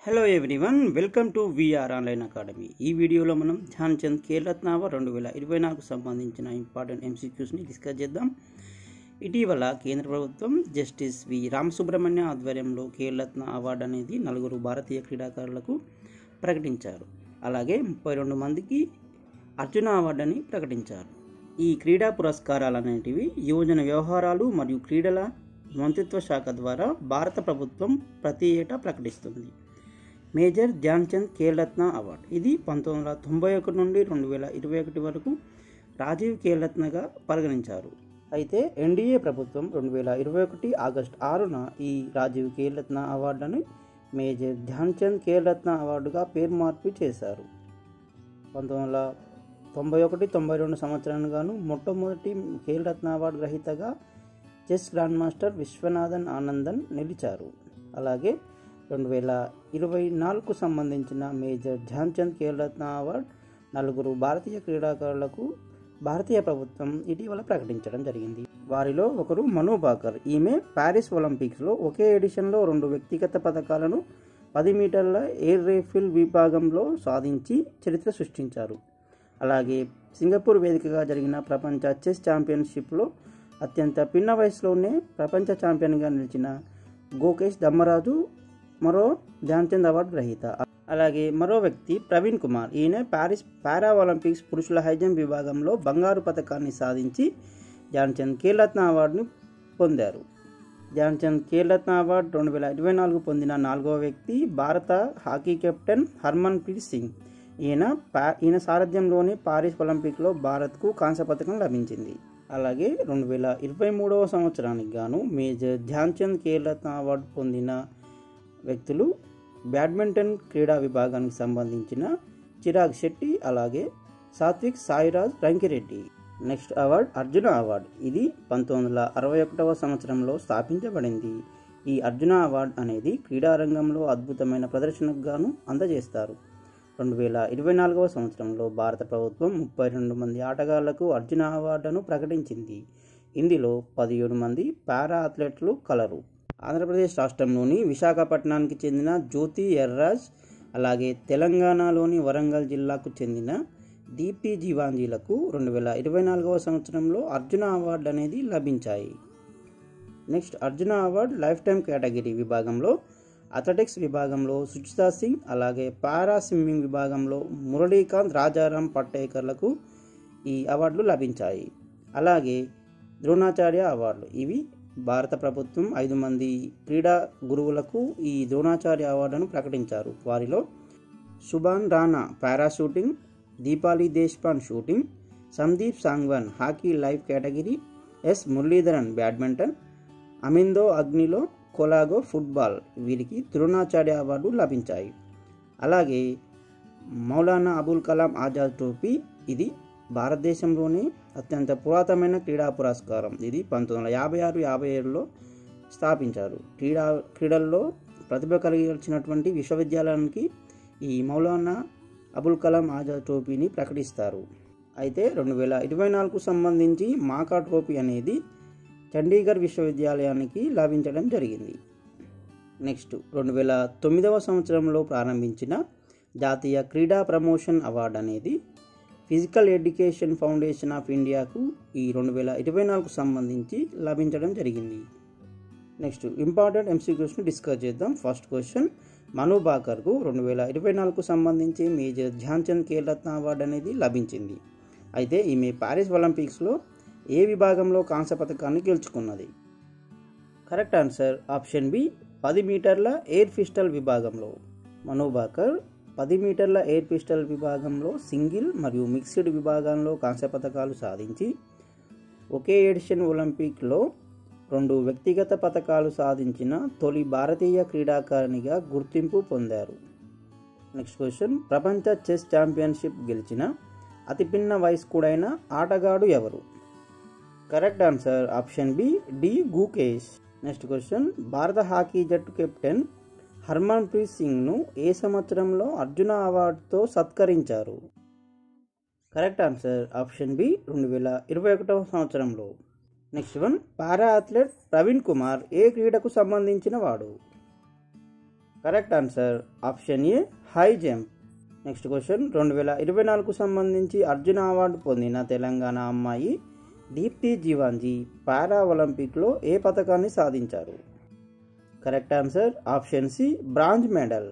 Hello everyone, welcome to VR online academy. ఈ వీడియోలో మనం ధ్యాన్ చంద్ ఖేల్రత్న అవార్డ్ 2024కు సంబంధించిన ఇంపార్టెంట్ ఎంసీక్యూస్ని డిస్కస్ చేద్దాం. ఇటీవల కేంద్ర ప్రభుత్వం జస్టిస్ వి రామసుబ్రహ్మణ్య ఆధ్వర్యంలో ఖేల్రత్న అవార్డు అనేది 4 భారతీయ క్రీడాకారులకు ప్రకటించారు. అలాగే 32 మందికి అర్జున అవార్డుని ప్రకటించారు. ఈ క్రీడా పురస్కారాలు అనేటివి యువజన వ్యవహారాలు మరియు క్రీడల మంత్రిత్వ శాఖ ద్వారా భారత ప్రభుత్వం ప్రతి ఏటా ప్రకటిస్తుంది. మేజర్ ధ్యాన్ చంద్ ఖేల్రత్న అవార్డు ఇది 1991 నుండి 2021 వరకు రాజీవ్ ఖేల్రత్నగా పరిగణించారు. అయితే ఎన్డీఏ ప్రభుత్వం 2021 ఆగస్టు 6న ఈ రాజీవ్ ఖేల్రత్న అవార్డుని మేజర్ ధ్యాన్ చంద్ ఖేల్రత్న అవార్డుగా పేరు మార్పు చేశారు. 1991-92 సంవత్సరానికి గాను మొట్టమొదటి ఖేల్రత్న అవార్డు గ్రహీతగా chess grand master Viswanathan Anandan నిలిచారు. అలాగే 2024కు సంబంధించిన మేజర్ ధ్యాన్ చంద్ ఖేల్రత్న అవార్డు 4 భారతీయ క్రీడాకారులకు భారతీయ ప్రభుత్వం ఇటీవల ప్రకటించడం జరిగింది. వారిలో ఒకరు మను భాకర్. ఈమె ప్యారిస్ ఒలింపిక్స్లో ఒకే ఎడిషన్లో 2 వ్యక్తిగత పథకాలను 10 మీటర్ల ఎయిర్ రైఫిల్ విభాగంలో సాధించి చరిత్ర సృష్టించారు. అలాగే సింగపూర్ వేదికగా జరిగిన ప్రపంచ చెస్ ఛాంపియన్షిప్లో అత్యంత పిన్న వయసులోనే ప్రపంచ ఛాంపియన్గా నిలిచిన గోకేష్ దమ్మరాజు మరో ధ్యాన్ చంద్ అవార్డు గ్రహీత. అలాగే మరో వ్యక్తి ప్రవీణ్ కుమార్. ఈయన ప్యారిస్ పారా ఒలింపిక్స్ పురుషుల హై జంప్ విభాగంలో బంగారు పథకాన్ని సాధించి ధ్యాన్ చంద్ ఖేల్రత్న అవార్డుని పొందారు. ధ్యాన్ చంద్ ఖేల్రత్న అవార్డు 2024 పొందిన 4వ వ్యక్తి భారత హాకీ కెప్టెన్ హర్మన్ ప్రీత్ సింగ్. ఈయన సారథ్యంలోని పారిస్ ఒలింపిక్లో భారత్కు కాంస్య పథకం లభించింది. అలాగే 2023వ సంవత్సరానికి గాను మేజర్ ధ్యాన్ చంద్ ఖేల్రత్న అవార్డు పొందిన వ్యక్తులు బ్యాడ్మింటన్ క్రీడా విభాగానికి సంబంధించిన చిరాగ్ శెట్టి, అలాగే Satwik Sairaj Rankireddy. Next award Arjuna award. ఇది 1961వ సంవత్సరంలో స్థాపించబడింది. ఈ అర్జున అవార్డు అనేది క్రీడారంగంలో అద్భుతమైన ప్రదర్శనకు గాను అందజేస్తారు. 2024వ సంవత్సరంలో భారత ప్రభుత్వం 32 మంది ఆటగాళ్లకు అర్జున అవార్డును ప్రకటించింది. ఇందులో 17 మంది పారా అథ్లెట్లు కలరు. ఆంధ్రప్రదేశ్ రాష్ట్రంలోని విశాఖపట్నానికి చెందిన జ్యోతి ఎర్రాజ్, అలాగే తెలంగాణలోని వరంగల్ జిల్లాకు చెందిన దీప్తి జీవాంజీలకు 2024వ సంవత్సరంలో అర్జున అవార్డు అనేది లభించాయి. Next Arjuna award life time category విభాగంలో అథ్లెటిక్స్ విభాగంలో సుచితా సింగ్, అలాగే పారా స్విమ్మింగ్ విభాగంలో మురళీకాంత్, రాజారాం పట్టేకర్లకు ఈ అవార్డులు లభించాయి. అలాగే ద్రోణాచార్య అవార్డులు. ఇవి భారత ప్రభుత్వం 5 మంది క్రీడా గురువులకు ఈ ద్రోణాచార్య అవార్డును ప్రకటించారు. వారిలో Subhan Rana para shooting, Deepali Deshpande shooting, Sandeep Sangwan hockey live category, S Muralidharan badminton, Armando Agnelo Colaco football వీరికి ద్రోణాచార్య అవార్డు లభించాయి. అలాగే మౌలానా అబుల్ కలాం ఆజాద్ ట్రోఫీ. ఇది భారతదేశంలోని అత్యంత పురాతనమైన క్రీడా పురస్కారం. ఇది 1956-57లో స్థాపించారు. క్రీడల్లో ప్రతిభ కలిగించినటువంటి విశ్వవిద్యాలయానికి ఈ మౌలానా అబుల్ కలాం ఆజాద్ ట్రోఫీని ప్రకటిస్తారు. అయితే 2024కు సంబంధించి మాకా ట్రోఫీ అనేది చండీగఢ్ విశ్వవిద్యాలయానికి లభించడం జరిగింది. నెక్స్ట్ 2009వ సంవత్సరంలో ప్రారంభించిన జాతీయ క్రీడా ప్రమోషన్ అవార్డు అనేది ఫిజికల్ ఎడ్యుకేషన్ ఫౌండేషన్ ఆఫ్ ఇండియాకు ఈ 2024కు సంబంధించి లభించడం జరిగింది. నెక్స్ట్ ఇంపార్టెంట్ ఎంసీక్యూస్ని డిస్కస్ చేద్దాం. ఫస్ట్ క్వశ్చన్, మను భాకర్కు 2024కు సంబంధించి మేజర్ ధ్యాన్ చంద్ ఖేల్రత్న అవార్డు అనేది లభించింది. అయితే ఈమె ప్యారిస్ ఒలింపిక్స్లో ఏ విభాగంలో కాంస్య పథకాన్ని గెలుచుకున్నది? కరెక్ట్ ఆన్సర్ ఆప్షన్ బి 10 మీటర్ల ఎయిర్ పిస్టల్ విభాగంలో. మను భాకర్ 10 మీటర్ల ఎయిర్ పిస్టల్ విభాగంలో సింగిల్ మరియు మిక్స్డ్ విభాగంలో కాంస్య పథకాలు సాధించి ఒకే ఎడిషన్ ఒలింపిక్లో 2 వ్యక్తిగత పథకాలు సాధించిన తొలి భారతీయ క్రీడాకారిణిగా గుర్తింపు పొందారు. నెక్స్ట్ క్వశ్చన్, ప్రపంచ చెస్ ఛాంపియన్షిప్ గెలిచిన అతి పిన్న వయస్కుడైన ఆటగాడు ఎవరు? Correct answer option B D Gukesh. Next question, భారత హాకీ జట్టు కెప్టెన్ హర్మన్ ప్రీత్ సింగ్ను ఏ సంవత్సరంలో అర్జున అవార్డుతో సత్కరించారు? కరెక్ట్ ఆన్సర్ ఆప్షన్ బి 2021వ సంవత్సరంలో. Next one, para athlete Praveen Kumar ఏ క్రీడకు సంబంధించిన వాడు? Correct answer option A high jump. Next question 2024కు సంబంధించి అర్జున అవార్డు పొందిన తెలంగాణ అమ్మాయి దీప్తి జీవాంజీ పారా ఒలింపిక్లో ఏ పథకాన్ని సాధించారు? Correct answer option C bronze medal.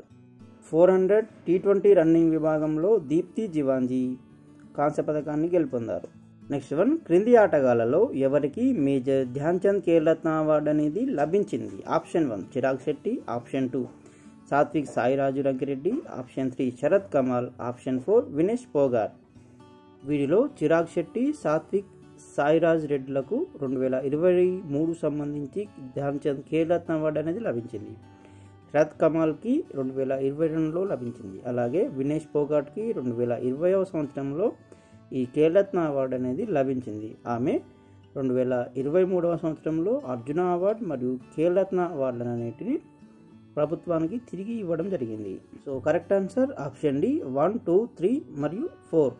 400 T20 running విభాగంలో దీప్తి జీవాంజీ కాంస్య పథకాన్ని గెలుపొందారు. నెక్స్ట్ వన్, క్రింది ఆటగాళ్లలో ఎవరికి మేజర్ ధ్యాన్ చంద్ ఖేల్రత్న అవార్డు అనేది లభించింది? Option 1 Chirag Shetty, option 2 Satwik Sairaj Rankireddy, option 3 Sharath Kamal, option 4 Vinesh Phogat. వీరిలో చిరాగ్ శెట్టి, సాత్విక్ సాయిరాజ్ రెడ్డిలకు 2023 సంబంధించి ధ్యాన్ చంద్ ఖేల్రత్న అవార్డు అనేది లభించింది. శరత్ కమల్కి 2022లో లభించింది. అలాగే వినేష్ పోగాట్కి 2020వ సంవత్సరంలో ఈ ఖేల్రత్న అవార్డు అనేది లభించింది. ఆమె 2023వ సంవత్సరంలో అర్జున అవార్డు మరియు ఖేల్రత్న అవార్డులను అనేటిని ప్రభుత్వానికి తిరిగి ఇవ్వడం జరిగింది. So correct answer option D 1, 2, 3 మరియు 4.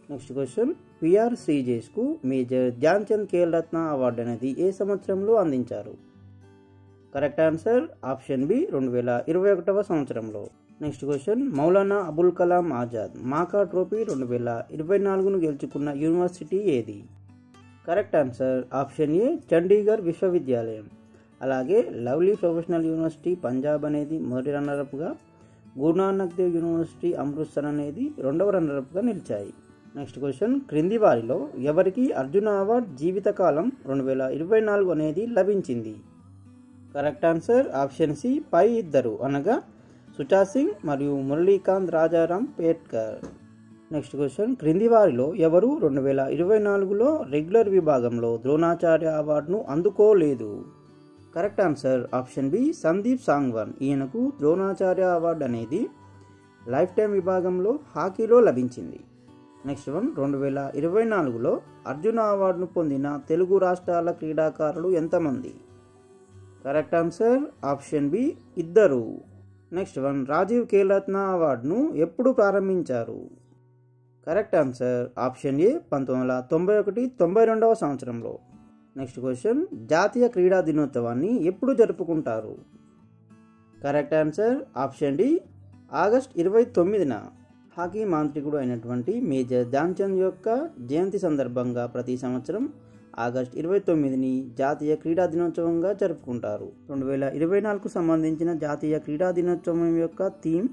నెక్స్ట్ క్వశ్చన్, పిఆర్ శ్రీజేష్కు మేజర్ ధ్యాన్ చంద్ ఖేల్రత్న అవార్డు అనేది ఏ సంవత్సరంలో అందించారు? కరెక్ట్ ఆన్సర్ ఆప్షన్ బి 2021వ సంవత్సరంలో. Next question, Maulana Abul Kalam Azad MAKA trophy 2024ను గెలుచుకున్న యూనివర్సిటీ ఏది? Correct answer option A Chandigarh విశ్వవిద్యాలయం. అలాగే లవ్లీ ప్రొఫెషనల్ యూనివర్సిటీ పంజాబ్ అనేది మొదటి రన్నరప్గా, గురునానక్ దేవ్ యూనివర్సిటీ అమృత్సర్ అనేది రెండవ రన్నరప్గా నిలిచాయి. నెక్స్ట్ క్వశ్చన్, క్రింది వారిలో ఎవరికి అర్జున అవార్డు జీవితకాలం 2024 అనేది లభించింది? కరెక్ట్ ఆన్సర్ ఆప్షన్ సి పై ఇద్దరు, అనగా సుచా సింగ్ మరియు మురళీకాంత్ రాజారాం పేట్కర్. నెక్స్ట్ క్వశ్చన్, క్రింది వారిలో ఎవరు 2024లో రెగ్యులర్ విభాగంలో ద్రోణాచార్య అవార్డును అందుకోలేదు? Correct answer option B Sandeep Sangwan. ఈయనకు ద్రోణాచార్య అవార్డు అనేది లైఫ్ టైం విభాగంలో హాకీలో లభించింది. నెక్స్ట్ వన్, 2024లో అర్జున అవార్డును పొందిన తెలుగు రాష్ట్రాల క్రీడాకారులు ఎంతమంది? కరెక్ట్ ఆన్సర్ ఆప్షన్ బి ఇద్దరు. నెక్స్ట్ వన్, రాజీవ్ ఖేల్రత్న అవార్డును ఎప్పుడు ప్రారంభించారు? కరెక్ట్ ఆన్సర్ ఆప్షన్ ఏ 1991-92వ సంవత్సరంలో. నెక్స్ట్ క్వశ్చన్, జాతీయ క్రీడా దినోత్సవాన్ని ఎప్పుడు జరుపుకుంటారు? Correct answer option D August 29న. హాకీ మాంత్రికుడు అయినటువంటి మేజర్ ధ్యాన్ చంద్ యొక్క జయంతి సందర్భంగా ప్రతి సంవత్సరం ఆగస్ట్ 29ని జాతీయ క్రీడా దినోత్సవంగా జరుపుకుంటారు. 2024కు సంబంధించిన జాతీయ క్రీడా దినోత్సవం యొక్క theme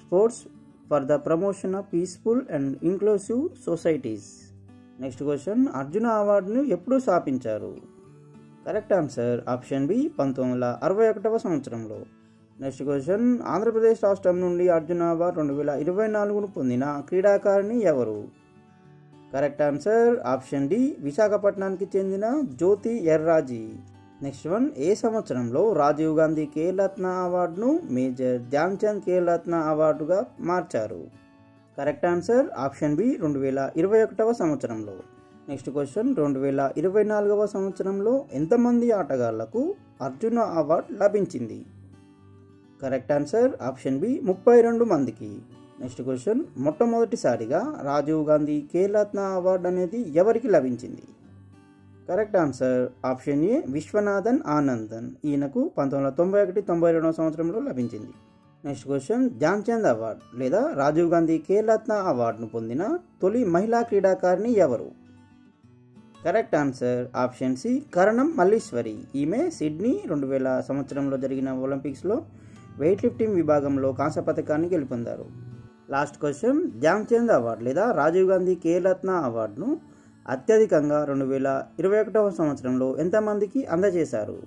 sports for the promotion of peaceful and inclusive societies. Next question, Arjuna అవార్డును ఎప్పుడు స్థాపించారు? కరెక్ట్ ఆన్సర్ ఆప్షన్ బి 1961వ సంవత్సరంలో. నెక్స్ట్ క్వశ్చన్, ఆంధ్రప్రదేశ్ రాష్ట్రం నుండి అర్జున అవార్డు 2024ను పొందిన క్రీడాకారిణి ఎవరు? కరెక్ట్ ఆన్సర్ ఆప్షన్ డి విశాఖపట్నానికి చెందిన జ్యోతి ఎర్రాజీ. నెక్స్ట్ వన్, ఏ సంవత్సరంలో రాజీవ్ గాంధీ ఖేల్రత్న అవార్డును మేజర్ ధ్యాన్ చంద్ ఖేల్రత్న అవార్డుగా మార్చారు? కరెక్ట్ ఆన్సర్ ఆప్షన్ బి 2021వ సంవత్సరంలో. నెక్స్ట్ క్వశ్చన్, 2024వ సంవత్సరంలో ఎంతమంది ఆటగాళ్లకు అర్జున అవార్డు లభించింది? కరెక్ట్ ఆన్సర్ ఆప్షన్ బి 32 మందికి. నెక్స్ట్ క్వశ్చన్, మొట్టమొదటిసారిగా రాజీవ్ గాంధీ ఖేల్రత్న అవార్డు అనేది ఎవరికి లభించింది? కరెక్ట్ ఆన్సర్ ఆప్షన్ ఏ విశ్వనాథన్ ఆనందన్. ఈయనకు 1991-92వ సంవత్సరంలో లభించింది. Next question, Dhyan Chand award లేదా రాజీవ్ గాంధీ ఖేల్రత్న అవార్డును పొందిన తొలి మహిళా క్రీడాకారిణి ఎవరు? కరెక్ట్ ఆన్సర్ ఆప్షన్ సి కరణం మల్లీశ్వరి. ఈమె సిడ్నీ 2000 సంవత్సరంలో జరిగిన ఒలింపిక్స్లో వెయిట్ లిఫ్టింగ్ విభాగంలో కాంస్య పథకాన్ని గెలుపొందారు. Last question, Dhyan Chand award లేదా రాజీవ్ గాంధీ ఖేల్రత్న అవార్డును అత్యధికంగా 2021వ సంవత్సరంలో ఎంతమందికి అందజేశారు?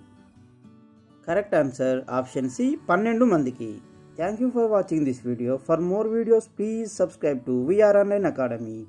కరెక్ట్ ఆన్సర్ ఆప్షన్ సి 12 మందికి. Thank you for watching this video. For more videos, please subscribe to VR Online Academy.